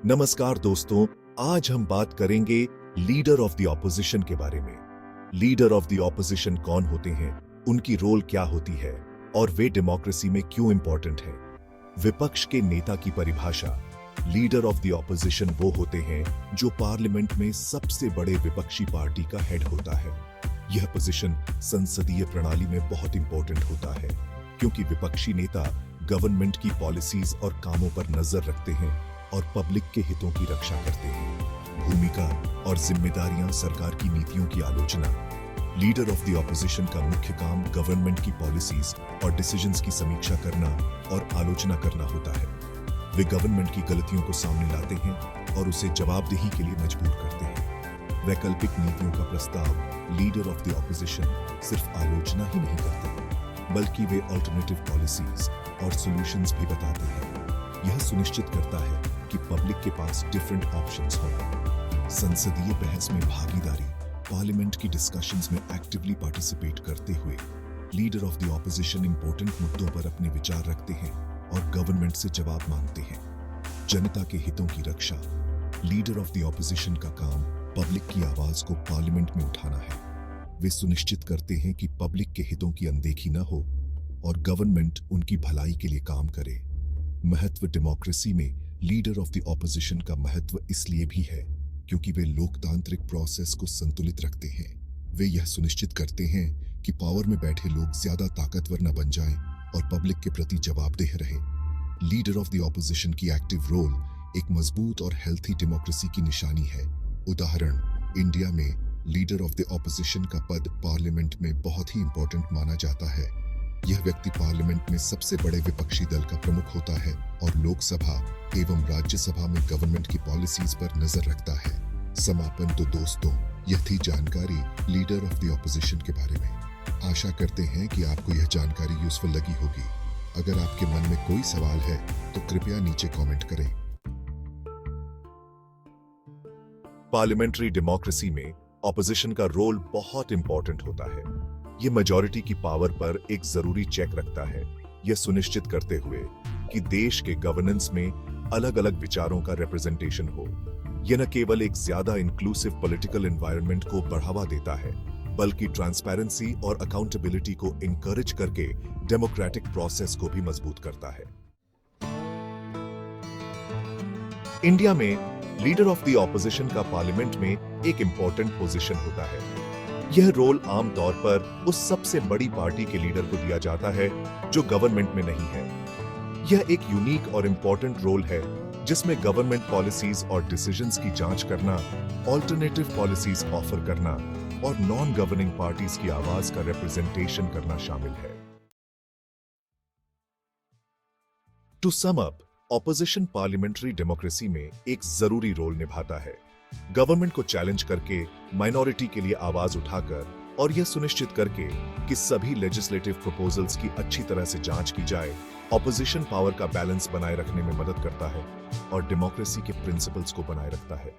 नमस्कार दोस्तों, आज हम बात करेंगे लीडर ऑफ द ऑपोजिशन के बारे में। लीडर ऑफ द ऑपोजिशन कौन होते हैं, उनकी रोल क्या होती है और वे डेमोक्रेसी में क्यों इंपॉर्टेंट हैं। विपक्ष के नेता की परिभाषा। लीडर ऑफ द ऑपोजिशन वो होते हैं जो पार्लियामेंट में सबसे बड़े विपक्षी पार्टी का हेड होता है। यह पोजीशन संसदीय प्रणाली में बहुत इंपॉर्टेंट होता है क्योंकि विपक्षी नेता गवर्नमेंट की पॉलिसीज और कामों पर नजर रखते हैं और पब्लिक के हितों की रक्षा करते हैं। भूमिका और जिम्मेदारियां सरकार की नीतियों की आलोचना। लीडर ऑफ द ऑपोजिशन का मुख्य काम गवर्नमेंट की पॉलिसीज और डिसीजंस की समीक्षा करना और आलोचना करना होता है। वे गवर्नमेंट की गलतियों को सामने लाते हैं और उसे जवाबदेही के लिए मजबूर करते हैं। वैकल्पिक नीतियों का प्रस्ताव। लीडर ऑफ द ऑपोजिशन सिर्फ आलोचना ही नहीं करते बल्कि वे अल्टरनेटिव पॉलिसीज और सॉल्यूशंस भी बताते हैं। यह सुनिश्चित करता है कि पब्लिक के पास डिफरेंट ऑप्शंस हों। संसदीय बहस में भागीदारी। पार्लियामेंट की डिस्कशंस में एक्टिवली पार्टिसिपेट करते हुए leader of the opposition important मुद्दों पर अपने विचार रखते हैं और गवर्नमेंट से जवाब मांगते हैं। जनता के हितों की रक्षा। लीडर ऑफ द ऑपोजिशन का काम पब्लिक की आवाज को पार्लियामेंट में उठाना है। वे सुनिश्चित करते हैं कि पब्लिक के हितों की अनदेखी न हो और गवर्नमेंट उनकी भलाई के लिए काम करे। महत्व। डेमोक्रेसी में लीडर ऑफ द ऑपोजिशन का महत्व इसलिए भी है क्योंकि वे लोकतांत्रिक प्रोसेस को संतुलित रखते हैं। वे यह सुनिश्चित करते हैं कि पावर में बैठे लोग ज्यादा ताकतवर न बन जाएं और पब्लिक के प्रति जवाबदेह रहे। लीडर ऑफ द ऑपोजिशन की एक्टिव रोल एक मजबूत और हेल्थी डेमोक्रेसी की निशानी है। उदाहरण, इंडिया में लीडर ऑफ द ऑपोजिशन का पद पार्लियामेंट में बहुत ही इंपॉर्टेंट माना जाता है। यह व्यक्ति पार्लियामेंट में सबसे बड़े विपक्षी दल का प्रमुख होता है और लोकसभा एवं राज्यसभा में गवर्नमेंट की पॉलिसीज पर नजर रखता है। समापन। तो दोस्तों, यह थी जानकारी लीडर ऑफ द ऑपोजिशन के बारे में। आशा करते हैं कि आपको यह जानकारी यूजफुल लगी होगी। अगर आपके मन में कोई सवाल है तो कृपया नीचे कमेंट करें। पार्लियामेंट्री डेमोक्रेसी में ऑपोजिशन का रोल बहुत इंपॉर्टेंट होता है। यह मेजॉरिटी की पावर पर एक जरूरी चेक रखता है, यह सुनिश्चित करते हुए कि देश के गवर्नेंस में अलग अलग विचारों का रिप्रेजेंटेशन हो। यह न केवल एक ज्यादा इंक्लूसिव पॉलिटिकल एनवायरनमेंट को बढ़ावा देता है बल्कि ट्रांसपेरेंसी और अकाउंटेबिलिटी को इंकरेज करके डेमोक्रेटिक प्रोसेस को भी मजबूत करता है। इंडिया में लीडर ऑफ द ऑपोजिशन का पार्लियामेंट में एक इंपॉर्टेंट पोजीशन होता है। यह रोल आमतौर पर उस सबसे बड़ी पार्टी के लीडर को दिया जाता है जो गवर्नमेंट में नहीं है। यह एक यूनिक और इंपॉर्टेंट रोल है जिसमें गवर्नमेंट पॉलिसीज और डिसीजंस की जांच करना, ऑल्टरनेटिव पॉलिसीज ऑफर करना और नॉन गवर्निंग पार्टीज की आवाज का रिप्रेजेंटेशन करना शामिल है। To sum up, opposition parliamentary democracy में एक जरूरी रोल निभाता है। गवर्नमेंट को चैलेंज करके, माइनॉरिटी के लिए आवाज उठाकर और यह सुनिश्चित करके कि सभी लेजिस्लेटिव प्रपोजल्स की अच्छी तरह से जांच की जाए, ऑपोजिशन पावर का बैलेंस बनाए रखने में मदद करता है और डेमोक्रेसी के प्रिंसिपल्स को बनाए रखता है।